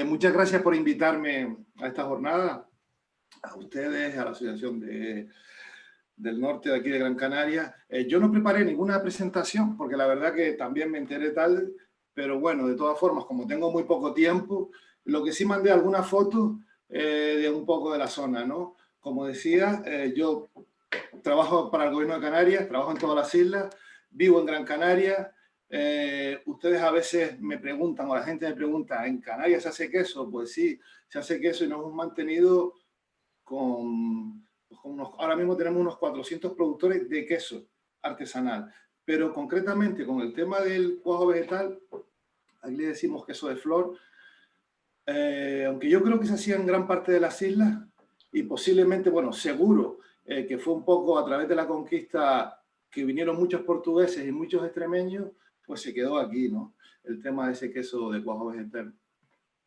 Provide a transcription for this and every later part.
Muchas gracias por invitarme a esta jornada, a ustedes, a la Asociación del Norte de aquí de Gran Canaria. Yo no preparé ninguna presentación porque la verdad que también me enteré tarde, pero bueno, de todas formas, como tengo muy poco tiempo, lo que sí mandé algunas fotos de un poco de la zona, ¿no? Como decía, yo trabajo para el Gobierno de Canarias, trabajo en todas las islas, vivo en Gran Canaria. Ustedes a veces me preguntan, o la gente me pregunta, ¿en Canarias se hace queso? Pues sí, se hace queso y nos hemos mantenido ahora mismo tenemos unos 400 productores de queso artesanal. Pero concretamente con el tema del cuajo vegetal, aquí le decimos queso de flor, aunque yo creo que se hacía en gran parte de las islas y posiblemente, bueno, seguro que fue un poco a través de la conquista que vinieron muchos portugueses y muchos extremeños, pues se quedó aquí, ¿no? El tema de ese queso de cuajo vegetal.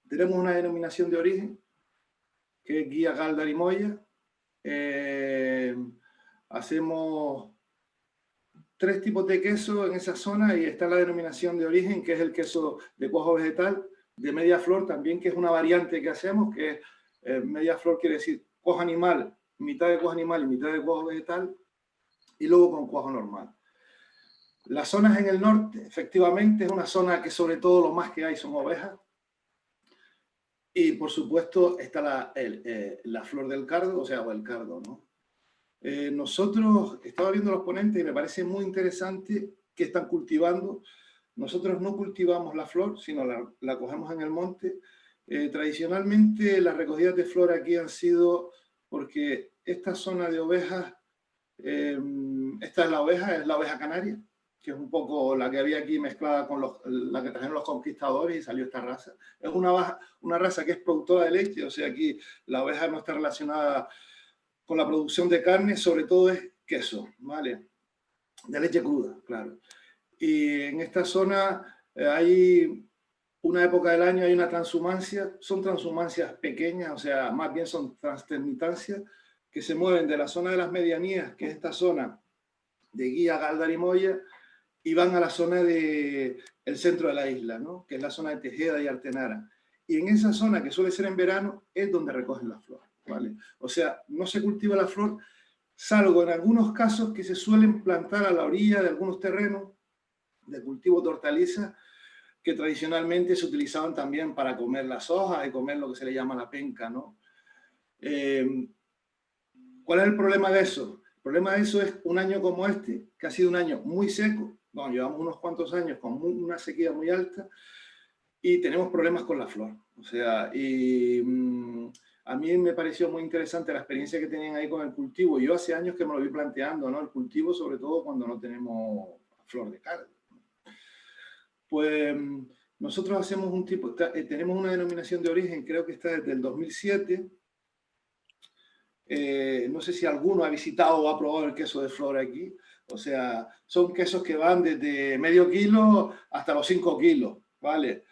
Tenemos una denominación de origen que es Guía Galdar y Moya. Hacemos 3 tipos de queso en esa zona y está la denominación de origen, que es el queso de cuajo vegetal, de media flor también, que es una variante que hacemos, que media flor quiere decir cuajo animal, mitad de cuajo animal y mitad de cuajo vegetal, y luego con cuajo normal. Las zonas en el norte, efectivamente, es una zona que sobre todo lo más que hay son ovejas. Y por supuesto está la flor del cardo, o sea, o el cardo, ¿no? Nosotros, estaba viendo los ponentes y me parece muy interesante que están cultivando. Nosotros no cultivamos la flor, sino la cogemos en el monte. Tradicionalmente las recogidas de flor aquí han sido porque esta zona de ovejas, esta es la oveja canaria, que es un poco la que había aquí mezclada con la que trajeron los conquistadores y salió esta raza. Es una raza que es productora de leche, o sea, aquí la oveja no está relacionada con la producción de carne, sobre todo es queso, ¿vale? De leche cruda, claro. Y en esta zona hay una época del año, hay una transhumancia, son transhumancias pequeñas, o sea, más bien son transtermitancias, que se mueven de la zona de las medianías, que es esta zona de Guía, Galdar y Moya, y van a la zona del centro de la isla, ¿no? Que es la zona de Tejeda y Artenara. Y en esa zona, que suele ser en verano, es donde recogen la flor, ¿vale? O sea, no se cultiva la flor, salvo en algunos casos que se suelen plantar a la orilla de algunos terrenos de cultivo de hortalizas que tradicionalmente se utilizaban también para comer las hojas y comer lo que se le llama la penca, ¿no? ¿Cuál es el problema de eso? El problema de eso es un año como este, que ha sido un año muy seco. Bueno, llevamos unos cuantos años con una sequía muy alta y tenemos problemas con la flor. O sea, a mí me pareció muy interesante la experiencia que tenían ahí con el cultivo. Yo hace años que me lo vi planteando, ¿no? El cultivo, sobre todo cuando no tenemos flor de cardo. Pues nosotros hacemos tenemos una denominación de origen, creo que está desde el 2007. No sé si alguno ha visitado o ha probado el queso de flor aquí. O sea, son quesos que van desde medio kilo hasta los 5 kilos, ¿vale?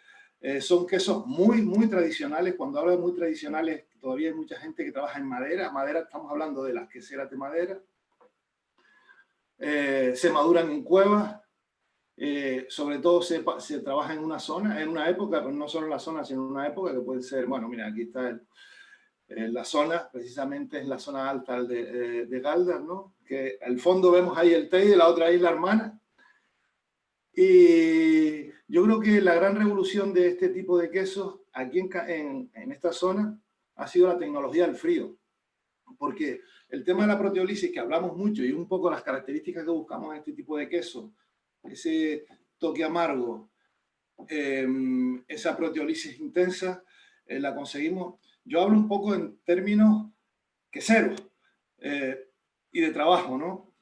Son quesos muy, muy tradicionales. Cuando hablo de muy tradicionales, todavía hay mucha gente que trabaja en madera. Madera, estamos hablando de las queseras de madera. Se maduran en cuevas. Sobre todo se trabaja en una zona, en una época, pero no solo en la zona, sino en una época que puede ser, bueno, mira, aquí está la zona, precisamente es la zona alta de Galdar, ¿no? Que al fondo vemos ahí el Teide, la otra isla hermana. Y yo creo que la gran revolución de este tipo de quesos aquí en esta zona ha sido la tecnología del frío. Porque el tema de la proteólisis, que hablamos mucho, y un poco las características que buscamos en este tipo de queso, ese toque amargo, esa proteólisis intensa, la conseguimos. Yo hablo un poco en términos queseros y de trabajo, ¿no?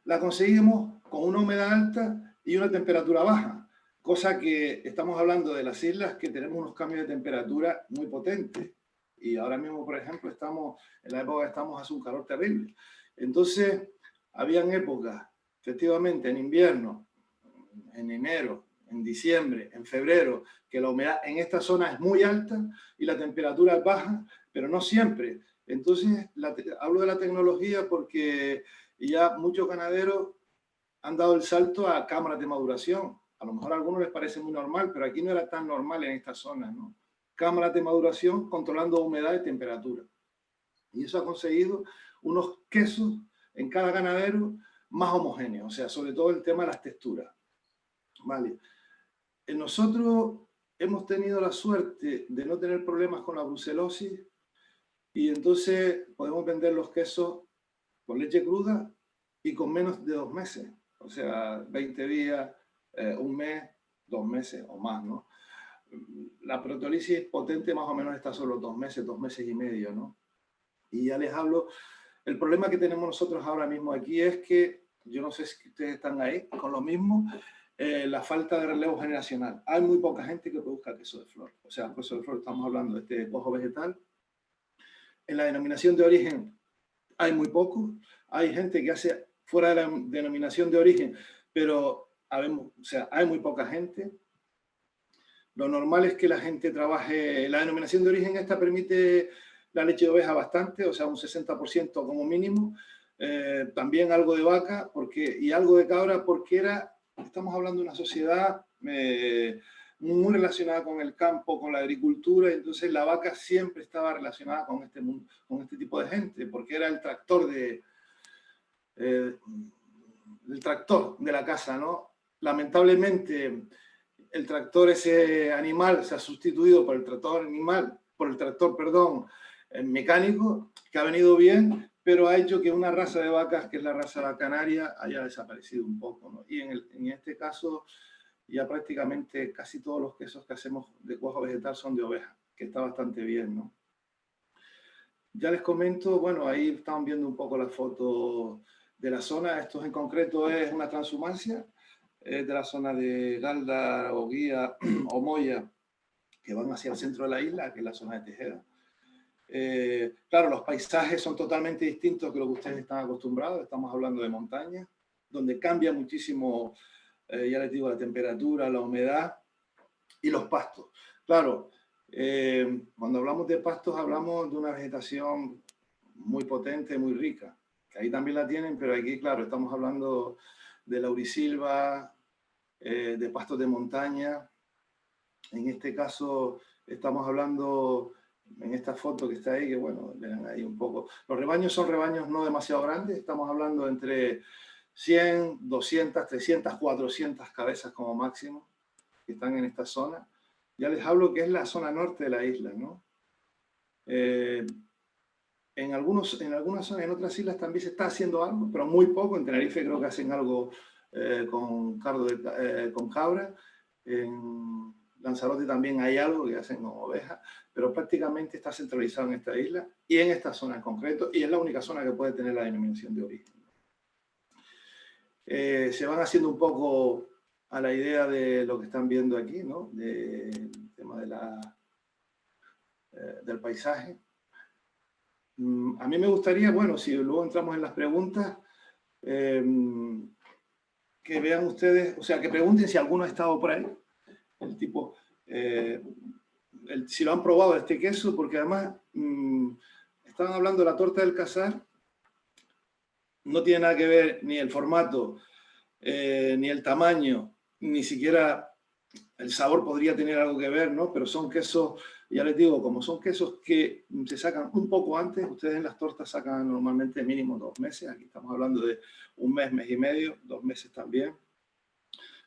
La conseguimos con una humedad alta y una temperatura baja, cosa que estamos hablando de las islas que tenemos unos cambios de temperatura muy potentes. Y ahora mismo, por ejemplo, en la época que estamos hace un calor terrible. Entonces, habían épocas, efectivamente, en invierno, en enero, en diciembre, en febrero, que la humedad en esta zona es muy alta y la temperatura es baja, pero no siempre. Entonces, hablo de la tecnología porque ya muchos ganaderos han dado el salto a cámaras de maduración. A lo mejor a algunos les parece muy normal, pero aquí no era tan normal en esta zona, ¿no? cámaras de maduración controlando humedad y temperatura. Y eso ha conseguido unos quesos en cada ganadero más homogéneos, o sea, sobre todo el tema de las texturas. Vale. Nosotros hemos tenido la suerte de no tener problemas con la brucelosis y entonces podemos vender los quesos con leche cruda y con menos de 2 meses. O sea, 20 días, 1 mes, 2 meses o más, ¿no? La proteólisis potente más o menos está solo 2 meses y medio, ¿no? Y ya les hablo, el problema que tenemos nosotros ahora mismo aquí es que, yo no sé si ustedes están ahí con lo mismo, la falta de relevo generacional. Hay muy poca gente que produzca queso de flor. O sea, queso de flor, estamos hablando de este cuajo vegetal. En la denominación de origen hay muy poco. Hay gente que hace fuera de la denominación de origen, pero hay muy poca gente. Lo normal es que la gente trabaje, la denominación de origen esta permite la leche de oveja bastante, o sea, un 60% como mínimo, también algo de vaca y algo de cabra, porque estamos hablando de una sociedad muy relacionada con el campo, con la agricultura, y entonces la vaca siempre estaba relacionada con este tipo de gente, porque era el tractor el tractor de la casa, ¿no? Lamentablemente, el tractor ese animal se ha sustituido por el tractor mecánico, que ha venido bien, pero ha hecho que una raza de vacas, que es la raza canaria, haya desaparecido un poco, ¿no? Y en este caso, ya prácticamente casi todos los quesos que hacemos de cuajo vegetal son de oveja, que está bastante bien, ¿no? Ya les comento, bueno, ahí están viendo un poco la foto de la zona. Esto en concreto es una transhumancia, de la zona de Galda, Oguía o Moya, que van hacia el centro de la isla, que es la zona de Tejeda. Claro, los paisajes son totalmente distintos que lo que ustedes están acostumbrados. Estamos hablando de montaña, donde cambia muchísimo, ya les digo, la temperatura, la humedad y los pastos. Claro, cuando hablamos de pastos hablamos de una vegetación muy potente, muy rica, que ahí también la tienen, pero aquí, claro, estamos hablando de laurisilva, de pastos de montaña. En este caso estamos hablando, en esta foto que está ahí, que bueno, vean ahí un poco. Los rebaños son rebaños no demasiado grandes, estamos hablando entre 100, 200, 300, 400 cabezas como máximo, que están en esta zona. Ya les hablo que es la zona norte de la isla, ¿no? En algunas zonas, en otras islas también se está haciendo algo, pero muy poco. En Tenerife creo que hacen algo con cabra. En Lanzarote también hay algo que hacen con ovejas, pero prácticamente está centralizado en esta isla y en esta zona en concreto, y es la única zona que puede tener la denominación de origen. Se van haciendo un poco a la idea de lo que están viendo aquí, ¿no? Del tema del paisaje. A mí me gustaría, bueno, si luego entramos en las preguntas, que vean ustedes, o sea, que pregunten si alguno ha estado por ahí, el tipo, si lo han probado este queso, porque además estaban hablando de la torta del Casar, no tiene nada que ver ni el formato, ni el tamaño, ni siquiera el sabor podría tener algo que ver, ¿no? Pero son quesos, ya les digo, como son quesos que se sacan un poco antes, ustedes en las tortas sacan normalmente mínimo 2 meses, aquí estamos hablando de 1 mes, mes y medio, 2 meses también.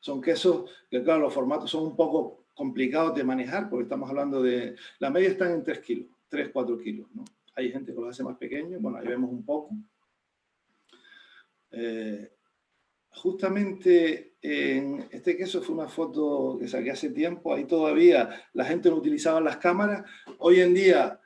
Son quesos que, claro, los formatos son un poco complicados de manejar, porque estamos hablando de, la media están en 3 kilos, 3, 4 kilos, ¿no? Hay gente que los hace más pequeños, bueno, ahí vemos un poco. Justamente en este queso fue una foto que saqué hace tiempo, ahí todavía la gente no utilizaba las cámaras. Hoy en día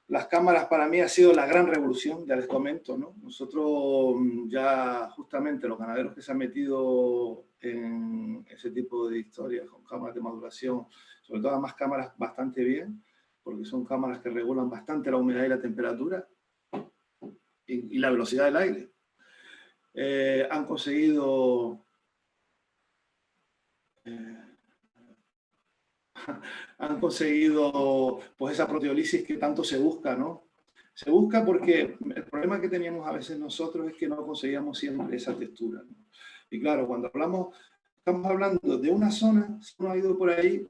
las cámaras para mí ha sido la gran revolución, ya les comento, ¿no? Nosotros ya justamente los ganaderos que se han metido en ese tipo de historias con cámaras de maduración, sobre todo además cámaras bastante bien, porque son cámaras que regulan bastante la humedad y la temperatura y la velocidad del aire. Han conseguido pues esa proteólisis que tanto se busca, ¿no? Se busca porque el problema que teníamos a veces nosotros es que no conseguíamos siempre esa textura, ¿no? Y claro, cuando estamos hablando de una zona, si uno ha ido por ahí,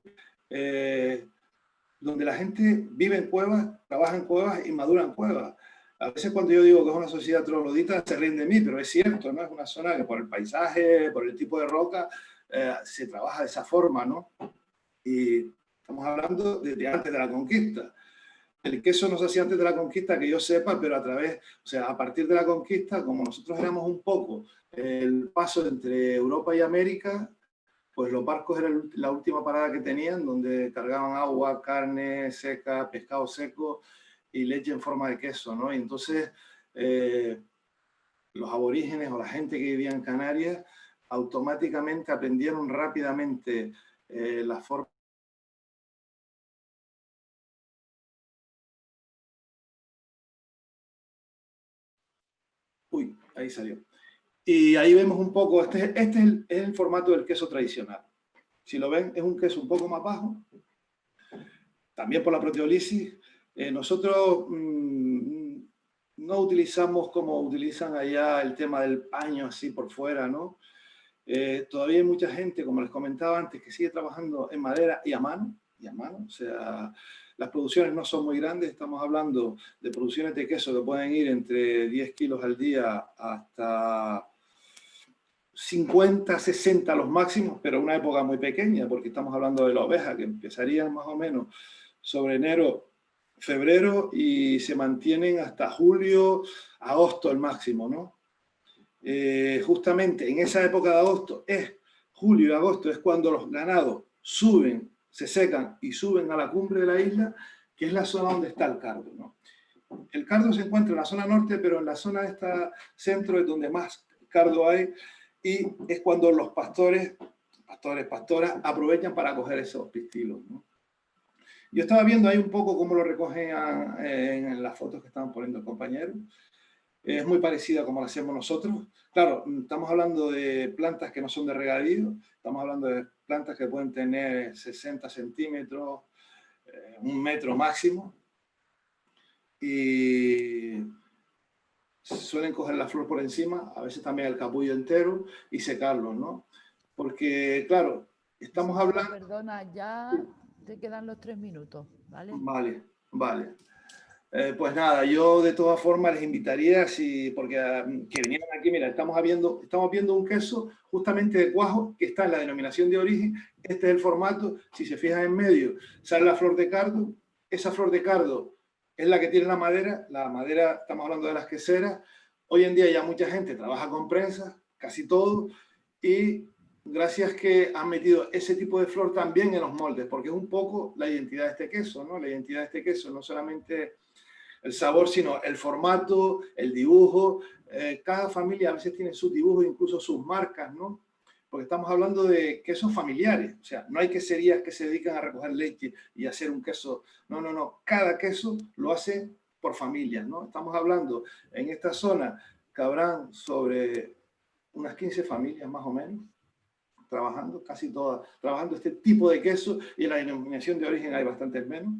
donde la gente vive en cuevas, trabaja en cuevas y madura en cuevas. A veces cuando yo digo que es una sociedad troglodita se ríen de mí, pero es cierto, ¿no? Es una zona que por el paisaje, por el tipo de roca, se trabaja de esa forma, ¿no? Y estamos hablando desde antes de la conquista. El queso no se hacía antes de la conquista, que yo sepa, pero a través, o sea, a partir de la conquista, como nosotros éramos un poco el paso entre Europa y América, pues los barcos eran la última parada que tenían, donde cargaban agua, carne seca, pescado seco y leche en forma de queso, ¿no? Y entonces los aborígenes o la gente que vivía en Canarias automáticamente aprendieron rápidamente la forma. Uy, ahí salió. Y ahí vemos un poco, este es el formato del queso tradicional. Si lo ven, es un queso un poco más bajo, también por la proteólisis. Nosotros no utilizamos como utilizan allá el tema del paño así por fuera, ¿no? Todavía hay mucha gente, como les comentaba antes, que sigue trabajando en madera y a mano, o sea, las producciones no son muy grandes, estamos hablando de producciones de queso que pueden ir entre 10 kilos al día hasta 50, 60 los máximos, pero una época muy pequeña, porque estamos hablando de la oveja, que empezarían más o menos sobre enero, febrero, y se mantienen hasta julio, agosto el máximo, ¿no? Justamente en esa época de agosto, julio y agosto, es cuando los ganados suben, se secan y suben a la cumbre de la isla, que es la zona donde está el cardo, ¿no? El cardo se encuentra en la zona norte, pero en la zona de esta centro es donde más cardo hay, y es cuando los pastoras, aprovechan para coger esos pistilos, ¿no? Yo estaba viendo ahí un poco cómo lo recogen en las fotos que estaban poniendo el compañero. Es muy parecida a como lo hacemos nosotros. Claro, estamos hablando de plantas que no son de regadío, estamos hablando de plantas que pueden tener 60 centímetros, 1 metro máximo, y suelen coger la flor por encima, a veces también el capullo entero, y secarlo, ¿no? Porque, claro, estamos hablando... Perdona, ya te quedan los 3 minutos, ¿vale? Vale, vale. Pues nada, yo de todas formas les invitaría, porque que vinieran aquí. Mira, estamos viendo un queso justamente de cuajo que está en la denominación de origen. Este es el formato. Si se fijan en medio, sale la flor de cardo. Esa flor de cardo es la que tiene la madera. La madera, estamos hablando de las queseras. Hoy en día ya mucha gente trabaja con prensa, casi todo, y gracias que han metido ese tipo de flor también en los moldes, porque es un poco la identidad de este queso, ¿no? La identidad de este queso, no solamente el sabor, sino el formato, el dibujo. Cada familia a veces tiene sus dibujos, incluso sus marcas, ¿no? Porque estamos hablando de quesos familiares. O sea, no hay queserías que se dedican a recoger leche y hacer un queso. No, no, no. Cada queso lo hace por familias, ¿no? Estamos hablando en esta zona que habrán sobre unas 15 familias más o menos trabajando, casi todas, trabajando este tipo de queso, y en la denominación de origen hay bastantes menos.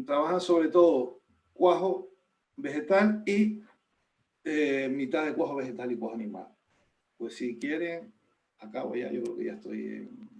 Trabajan sobre todo cuajo vegetal y mitad de cuajo vegetal y cuajo animal. Pues si quieren, acabo ya, yo creo que ya estoy en